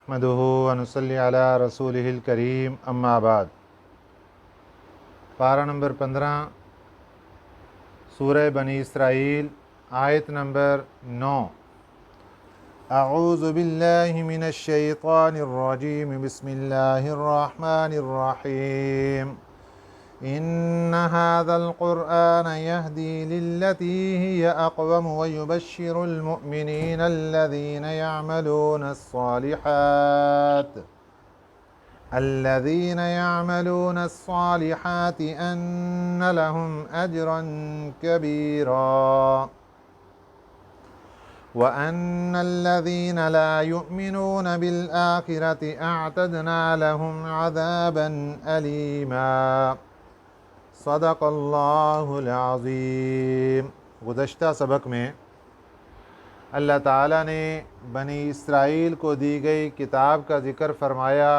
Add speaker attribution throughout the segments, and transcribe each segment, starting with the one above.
Speaker 1: نحمدہ و نصلی علی رسولہ الکریم اما بعد۔ پارہ نمبر 15 سورہ بنی اسرائیل، آیت نمبر 9۔ اعوذ باللہ من الشیطان الرجیم، بسم اللہ الرحمن الرحیم۔ ان هذا القرآن يهدي للتي هي اقوم ويبشر المؤمنين الذين يعملون الصالحات ان لهم اجرا كبيرا وان الذين لا يؤمنون بالآخرة اعتدنا لهم عذابا أليما۔ صدق اللہ العظیم۔ گزشتہ سبق میں اللہ تعالیٰ نے بنی اسرائیل کو دی گئی کتاب کا ذکر فرمایا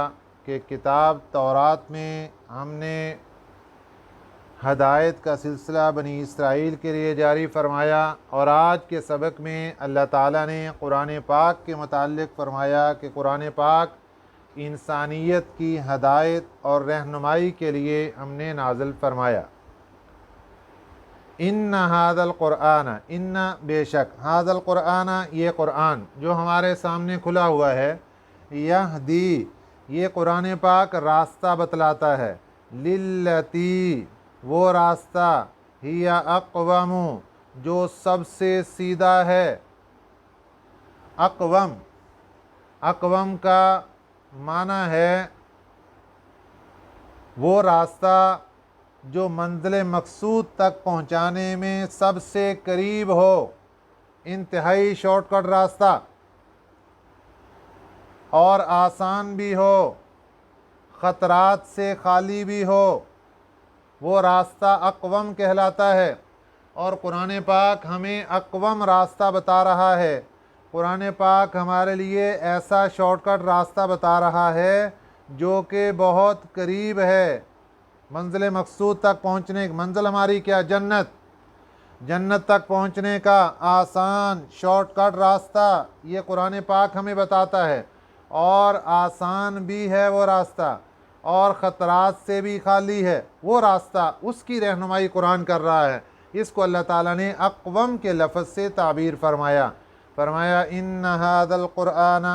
Speaker 1: کہ کتاب تورات میں ہم نے ہدایت کا سلسلہ بنی اسرائیل کے لیے جاری فرمایا، اور آج کے سبق میں اللہ تعالیٰ نے قرآن پاک کے متعلق فرمایا کہ قرآن پاک انسانیت کی ہدایت اور رہنمائی کے لیے ہم نے نازل فرمایا۔ ان ھذا القرآن، ان بے شک، ھذا القرآن یہ قرآن جو ہمارے سامنے کھلا ہوا ہے، یہدی یہ قرآن پاک راستہ بتلاتا ہے، للتی وہ راستہ، ہی اقوم جو سب سے سیدھا ہے۔ اقوم، اقوم کا معنی ہے وہ راستہ جو منزل مقصود تک پہنچانے میں سب سے قریب ہو، انتہائی شارٹ کٹ راستہ، اور آسان بھی ہو، خطرات سے خالی بھی ہو، وہ راستہ اقوم کہلاتا ہے۔ اور قرآن پاک ہمیں اقوم راستہ بتا رہا ہے۔ قرآن پاک ہمارے لیے ایسا شارٹ کٹ راستہ بتا رہا ہے جو کہ بہت قریب ہے منزل مقصود تک پہنچنے۔ منزل ہماری کیا؟ جنت۔ جنت تک پہنچنے کا آسان شارٹ کٹ راستہ یہ قرآن پاک ہمیں بتاتا ہے، اور آسان بھی ہے وہ راستہ، اور خطرات سے بھی خالی ہے وہ راستہ، اس کی رہنمائی قرآن کر رہا ہے۔ اس کو اللہ تعالیٰ نے اقوم کے لفظ سے تعبیر فرمایا۔ ان ھذا القرآن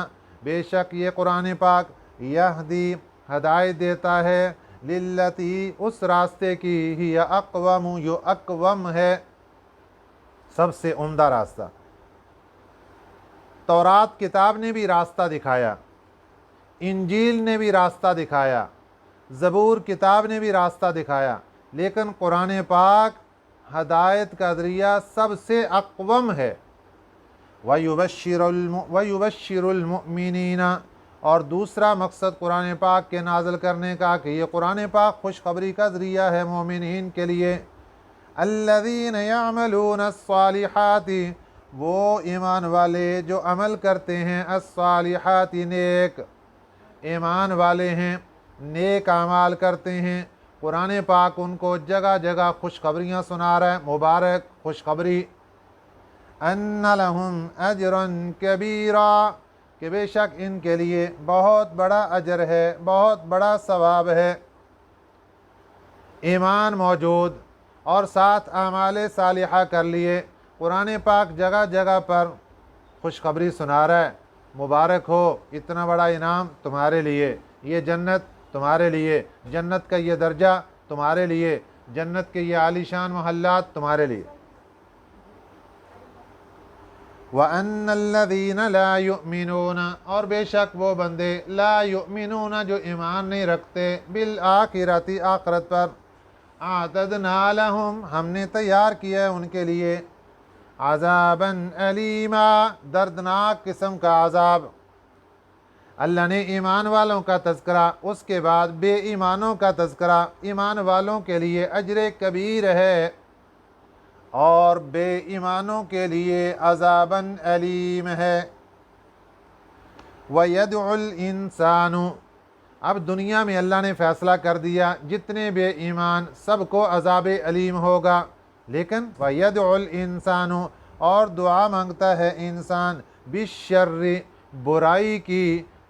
Speaker 1: بے شک یہ قرآن پاک، یہدی ہدایت دیتا ہے، للتی اس راستے کی، ہی اقوم جو اقوم ہے، سب سے عمدہ راستہ۔ تورات کتاب نے بھی راستہ دکھایا، انجیل نے بھی راستہ دکھایا، زبور کتاب نے بھی راستہ دکھایا، لیکن قرآن پاک ہدایت کا ذریعہ سب سے اقوم ہے۔ وَيُبَشِّرُ الْمُؤْمِنِينَ، اور دوسرا مقصد قرآن پاک کے نازل کرنے کا کہ یہ قرآن پاک خوشخبری کا ذریعہ ہے مومنین کے لیے۔ الَّذِينَ يَعْمَلُونَ الصَّالِحَاتِ، وہ ایمان والے جو عمل کرتے ہیں، الصالحات نیک، ایمان والے ہیں، نیک اعمال کرتے ہیں۔ قرآن پاک ان کو جگہ جگہ خوشخبریاں سنا رہا ہے، مبارک خوشخبری۔ ان لہم اجرا کبیرا، کہ بے شک ان کے لیے بہت بڑا اجر ہے، بہت بڑا ثواب ہے۔ ایمان موجود اور ساتھ اعمال صالحہ کر لیے، قرآن پاک جگہ جگہ پر خوشخبری سنا رہا ہے، مبارک ہو، اتنا بڑا انعام تمہارے لیے، یہ جنت تمہارے لیے، جنت کا یہ درجہ تمہارے لیے، جنت کے یہ عالیشان محلات تمہارے لیے۔ وَأَنَّ الَّذِينَ لَا يُؤْمِنُونَ، اور بے شک وہ بندے، لا یؤمنون جو ایمان نہیں رکھتے، بالآخرۃ آخرت پر، اعتدنا لہم ہم نے تیار کیا ہے ان کے لیے، عذابا الیما دردناک قسم کا عذاب۔ اللہ نے ایمان والوں کا تذکرہ، اس کے بعد بے ایمانوں کا تذکرہ۔ ایمان والوں کے لیے اجر کبیر ہے، اور بے ایمانوں کے لیے عذاباً علیم ہے۔ وَيَدْعُ الْإِنسَانُ، اب دنیا میں اللہ نے فیصلہ کر دیا جتنے بے ایمان سب کو عذاب علیم ہوگا، لیکن وَيَدْعُ الْإِنسَانُ، اور دعا مانگتا ہے انسان، بالشر برائی کی،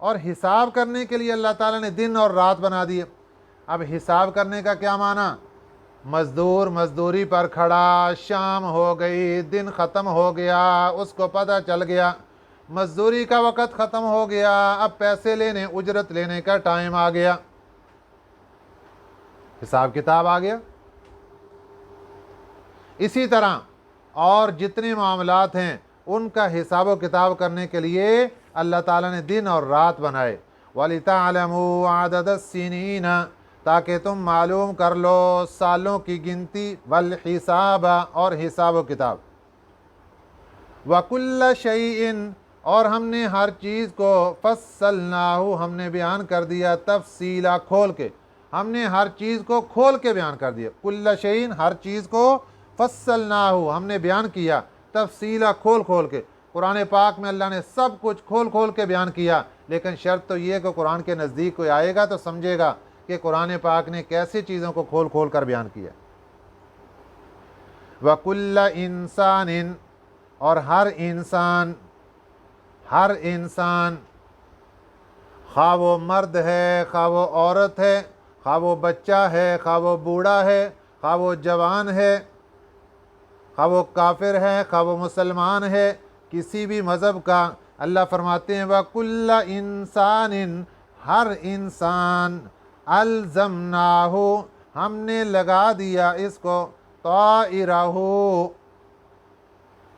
Speaker 1: اور حساب کرنے کے لیے اللہ تعالیٰ نے دن اور رات بنا دیے۔ اب حساب کرنے کا کیا معنی؟ مزدور مزدوری پر کھڑا، شام ہو گئی، دن ختم ہو گیا، اس کو پتہ چل گیا مزدوری کا وقت ختم ہو گیا، اب پیسے لینے، اجرت لینے کا ٹائم آ گیا، حساب کتاب آ گیا۔ اسی طرح اور جتنے معاملات ہیں ان کا حساب و کتاب کرنے کے لیے اللہ تعالیٰ نے دن اور رات بنائے۔ وَلِتَعْلَمُوا عَدَدَ السِّنِينَ، تاکہ تم معلوم کر لو سالوں کی گنتی، والحساب، اور حساب و کتاب۔ وَكُلَّ شَيْءٍ، اور ہم نے ہر چیز کو، فَصَّلْنَاهُ، ہم نے بیان کر دیا، تفصیلا، کھول کے، ہم نے ہر چیز کو کھول کے بیان کر دیا۔ کُلَّ شَيْءٍ، ہر چیز کو، فَصَّلْنَاهُ، ہم نے بیان کیا، تفصیلا، کھول کھول کے۔ قرآن پاک میں اللہ نے سب کچھ کھول کھول کے بیان کیا، لیکن شرط تو یہ کہ قرآن کے نزدیک کوئی آئے گا تو سمجھے گا کہ قرآن پاک نے کیسے چیزوں کو کھول کھول کر بیان کیا۔ وَكُلَّ إِنسَانٍ، اور ہر انسان، خواہ وہ مرد ہے، خواہ وہ عورت ہے، خواہ وہ بچہ ہے، خواہ وہ بوڑھا ہے، خواہ وہ جوان ہے، خواہ وہ کافر ہے، خواہ وہ مسلمان ہے، کسی بھی مذہب کا، اللہ فرماتے ہیں وَكُلَّ إِنسَانٍ، ہر انسان، الزمناہو، ہم نے لگا دیا اس کو، طائرہو،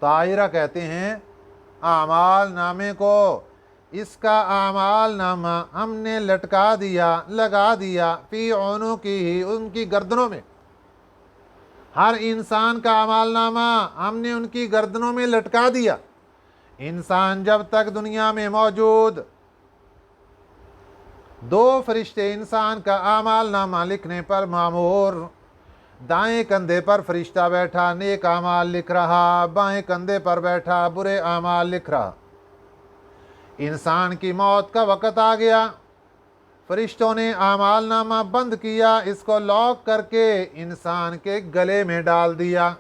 Speaker 1: طائرہ کہتے ہیں اعمال نامے کو، اس کا اعمال نامہ ہم نے لٹکا دیا، لگا دیا، فی عنقہ، ان کی گردنوں میں۔ ہر انسان کا اعمال نامہ ہم نے ان کی گردنوں میں لٹکا دیا۔ انسان جب تک دنیا میں موجود، دو فرشتے انسان کا اعمال نامہ لکھنے پر مامور، دائیں کندھے پر فرشتہ بیٹھا نیک اعمال لکھ رہا، بائیں کندھے پر بیٹھا برے اعمال لکھ رہا۔ انسان کی موت کا وقت آ گیا، فرشتوں نے اعمال نامہ بند کیا، اس کو لاک کر کے انسان کے گلے میں ڈال دیا۔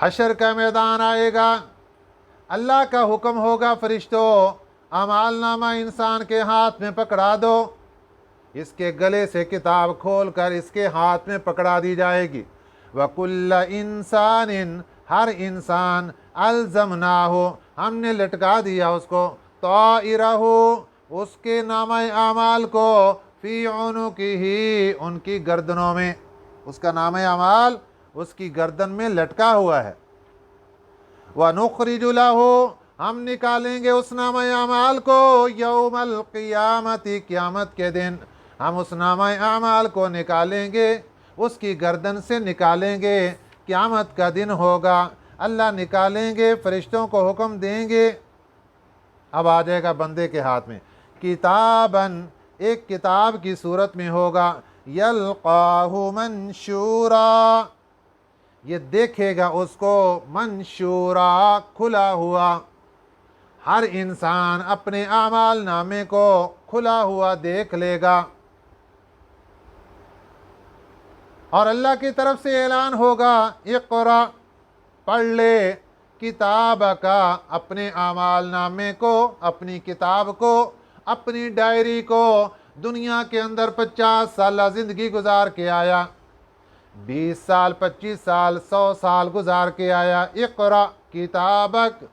Speaker 1: حشر کا میدان آئے گا، اللہ کا حکم ہوگا فرشتوں اعمال نامہ انسان کے ہاتھ میں پکڑا دو، اس کے گلے سے کتاب کھول کر اس کے ہاتھ میں پکڑا دی جائے گی۔ وَكُلَّ إِنسَانٍ، ہر انسان، الزمناہو، ہم نے لٹکا دیا اس کو، طائرہو، اس کے نامہ اعمال کو، فی عنقہ، ان کی گردنوں میں، اس کا نامہ اعمال اس کی گردن میں لٹکا ہوا ہے۔ وَنُخْرِجُ لَهُ، ہم نکالیں گے اس نامہ اعمال کو، یوم القیامت، قیامت کے دن ہم اس نامہ اعمال کو نکالیں گے، اس کی گردن سے نکالیں گے، قیامت کا دن ہوگا، اللہ نکالیں گے، فرشتوں کو حکم دیں گے، اب آ جائے گا بندے کے ہاتھ میں، کتاباً، ایک کتاب کی صورت میں ہوگا، یلقاہ منشورا، یہ دیکھے گا اس کو، منشورا، کھلا ہوا، ہر انسان اپنے اعمال نامے کو کھلا ہوا دیکھ لے گا، اور اللہ کی طرف سے اعلان ہوگا، اقرا، پڑھ لے، کتاب کا، اپنے اعمال نامے کو، اپنی کتاب کو، اپنی ڈائری کو، دنیا کے اندر 50 سالہ زندگی گزار کے آیا، 20 سال، 25 سال، 100 سال گزار کے آیا، اقرا کتابک،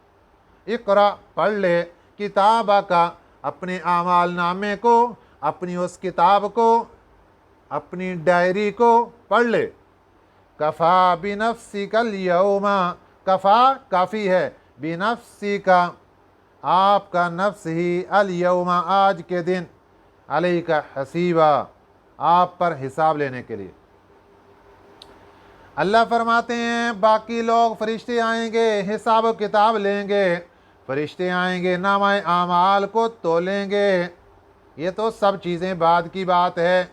Speaker 1: اقرا، پڑھ لے، کتاب کا، اپنے اعمال نامے کو، اپنی اس کتاب کو، اپنی ڈائری کو پڑھ لے۔ کفا بنفسک الیوم، کفا، کافی ہے، بنفسک، آپ کا نفس ہی، الیوم، آج کے دن، علیک حسیبا، آپ پر حساب لینے کے لیے۔ اللہ فرماتے ہیں باقی لوگ، فرشتے آئیں گے، حساب و کتاب لیں گے، فرشتے آئیں گے، نامہ اعمال کو تولیں گے، یہ تو سب چیزیں بعد کی بات ہے،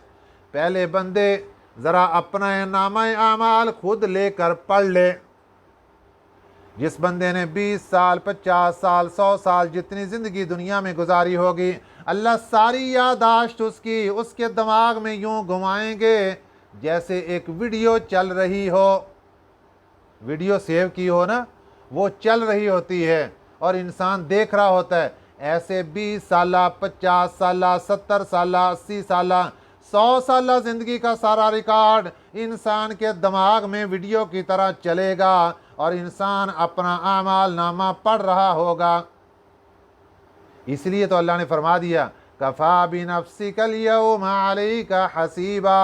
Speaker 1: پہلے بندے ذرا اپنا نامہ اعمال خود لے کر پڑھ لے۔ جس بندے نے 20 سال، 50 سال، 100 سال، جتنی زندگی دنیا میں گزاری ہوگی، اللہ ساری یادداشت اس کی، اس کے دماغ میں یوں گھمائیں گے جیسے ایک ویڈیو چل رہی ہو، ویڈیو سیو کی ہو نا، وہ چل رہی ہوتی ہے اور انسان دیکھ رہا ہوتا ہے، ایسے 20 سالہ 50 سالہ 70 سالہ 80 سالہ 100 سالہ زندگی کا سارا ریکارڈ انسان کے دماغ میں ویڈیو کی طرح چلے گا اور انسان اپنا اعمال نامہ پڑھ رہا ہوگا۔ اس لیے تو اللہ نے فرما دیا کفا بنفسک الیوم علیک حسیبا،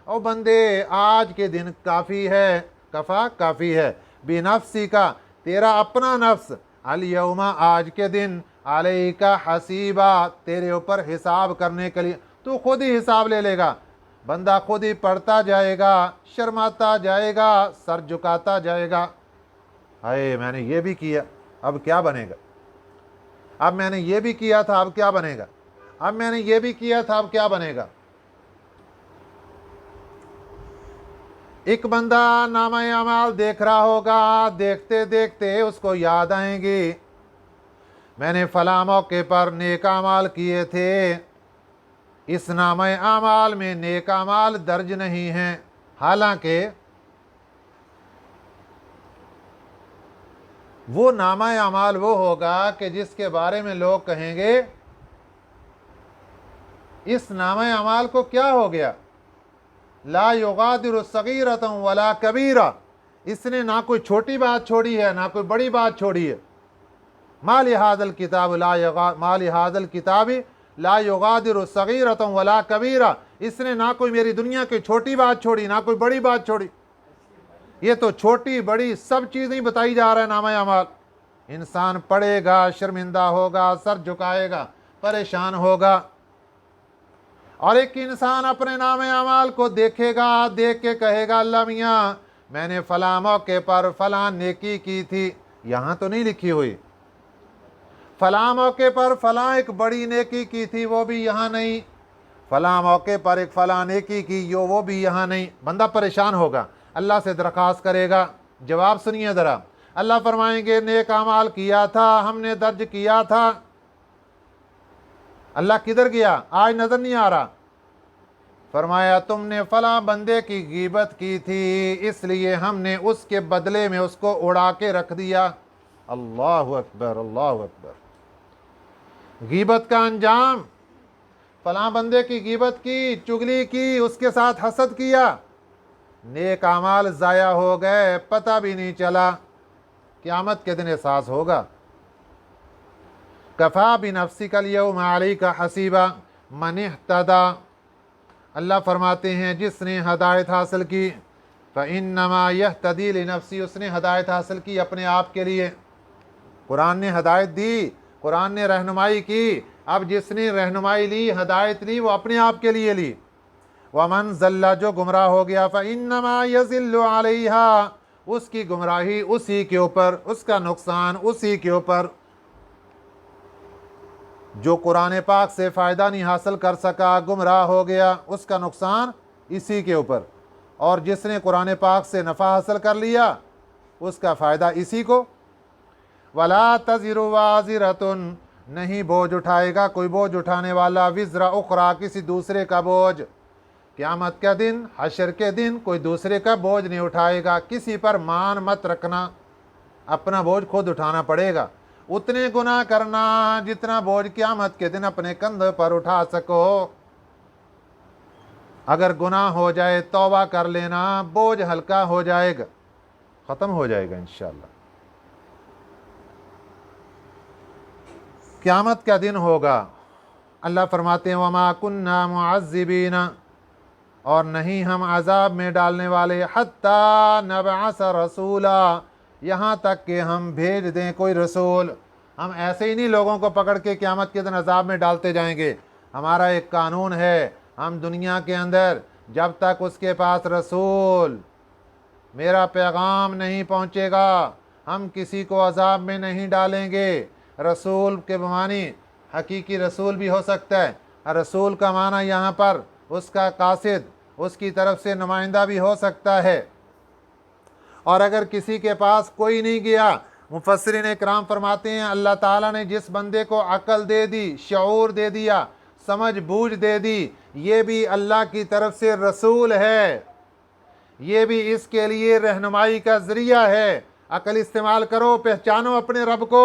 Speaker 1: او بندے آج کے دن کافی ہے، کفا کافی ہے، بنفسک تیرا اپنا نفس، الیوم آج کے دن، علیک حسیبا تیرے اوپر حساب کرنے کے لیے، تو خود ہی حساب لے لے گا۔ بندہ خود ہی پڑھتا جائے گا، شرماتا جائے گا، سر جھکاتا جائے گا، ہائے میں نے یہ بھی کیا اب کیا بنے گا، اب میں نے یہ بھی کیا تھا اب کیا بنے گا، اب میں نے یہ بھی کیا تھا اب کیا بنے گا۔ ایک بندہ نامہ اعمال دیکھ رہا ہوگا، دیکھتے دیکھتے اس کو یاد آئیں گی میں نے فلاں موقع پر نیک اعمال کیے تھے، اس نامہ اعمال میں نیک اعمال درج نہیں ہیں، حالانکہ وہ نامہ اعمال وہ ہوگا کہ جس کے بارے میں لوگ کہیں گے اس نامہ اعمال کو کیا ہو گیا، لا یغادر صغیرۃ ولا کبیرہ، اس نے نہ کوئی چھوٹی بات چھوڑی ہے نہ کوئی بڑی بات چھوڑی ہے، ما لہذا الکتاب لا یغادر صغیرۃ ولا کبیرہ، اس نے نہ کوئی میری دنیا کی چھوٹی بات چھوڑی نہ کوئی بڑی بات چھوڑی، یہ تو چھوٹی بڑی سب چیزیں بتائی جا رہا ہے نامہ اعمال۔ انسان پڑھے گا، شرمندہ ہوگا، سر جھکائے گا، پریشان ہوگا، اور ایک انسان اپنے نامہ اعمال کو دیکھے گا، دیکھ کے کہے گا اللہ میاں میں نے فلاں موقع پر فلاں نیکی کی تھی، یہاں تو نہیں لکھی ہوئی، فلاں موقع پر فلاں ایک بڑی نیکی کی تھی وہ بھی یہاں نہیں، فلاں موقع پر ایک فلاں نیکی کی وہ بھی یہاں نہیں، بندہ پریشان ہوگا، اللہ سے درخواست کرے گا۔ جواب سنیے ذرا، اللہ فرمائیں گے نیک اعمال کیا تھا، ہم نے درج کیا تھا، اللہ کدھر گیا آج نظر نہیں آ رہا، فرمایا تم نے فلاں بندے کی غیبت کی تھی اس لیے ہم نے اس کے بدلے میں اس کو اڑا کے رکھ دیا۔ اللہ اکبر اللہ اکبر۔ غیبت کا انجام، فلاں بندے کی غیبت کی، چگلی کی، اس کے ساتھ حسد کیا، نیک اعمال ضائع ہو گئے، پتہ بھی نہیں چلا، قیامت کے دن احساس ہوگا۔ کفا بنفسک الیوم علیک حسیبا من اہتدی، اللہ فرماتے ہیں جس نے ہدایت حاصل کی، فإنما یہتدی لنفسی، اس نے ہدایت حاصل کی اپنے آپ کے لیے، قرآن نے ہدایت دی، قرآن نے رہنمائی کی، اب جس نے رہنمائی لی، ہدایت لی، وہ اپنے آپ کے لیے لی۔ ومن ضل، جو گمراہ ہو گیا، فإنما یضل علیہا، اس کی گمراہی اسی کے اوپر، اس کا نقصان اسی کے اوپر۔ جو قرآن پاک سے فائدہ نہیں حاصل کر سکا، گمراہ ہو گیا، اس کا نقصان اسی کے اوپر، اور جس نے قرآن پاک سے نفع حاصل کر لیا اس کا فائدہ اسی کو۔ وَلَا تَزِرُ وَازِرَةٌ، نہیں بوجھ اٹھائے گا کوئی بوجھ اٹھانے والا، وزر اخرى، کسی دوسرے کا بوجھ، قیامت کا دن، حشر کے دن کوئی دوسرے کا بوجھ نہیں اٹھائے گا، کسی پر مان مت رکھنا، اپنا بوجھ خود اٹھانا پڑے گا، اتنے گناہ کرنا جتنا بوجھ قیامت کے دن اپنے کندھے پر اٹھا سکو، اگر گناہ ہو جائے توبہ کر لینا، بوجھ ہلکا ہو جائے گا، ختم ہو جائے گا انشاءاللہ۔ قیامت کا دن ہوگا، اللہ فرماتے ہیں وَمَا كُنَّا مُعَذِّبِينَ، اور نہیں ہم عذاب میں ڈالنے والے، حَتَّى نَبْعَثَ رَسُولًا، یہاں تک کہ ہم بھیج دیں کوئی رسول، ہم ایسے ہی نہیں لوگوں کو پکڑ کے قیامت کے دن عذاب میں ڈالتے جائیں گے، ہمارا ایک قانون ہے، ہم دنیا کے اندر جب تک اس کے پاس رسول میرا پیغام نہیں پہنچے گا ہم کسی کو عذاب میں نہیں ڈالیں گے۔ رسول کے معنی حقیقی رسول بھی ہو سکتا ہے، رسول کا معنی یہاں پر اس کا قاصد، اس کی طرف سے نمائندہ بھی ہو سکتا ہے، اور اگر کسی کے پاس کوئی نہیں گیا، مفسرین اکرام فرماتے ہیں اللہ تعالیٰ نے جس بندے کو عقل دے دی، شعور دے دیا، سمجھ بوجھ دے دی، یہ بھی اللہ کی طرف سے رسول ہے، یہ بھی اس کے لیے رہنمائی کا ذریعہ ہے۔ عقل استعمال کرو، پہچانو اپنے رب کو،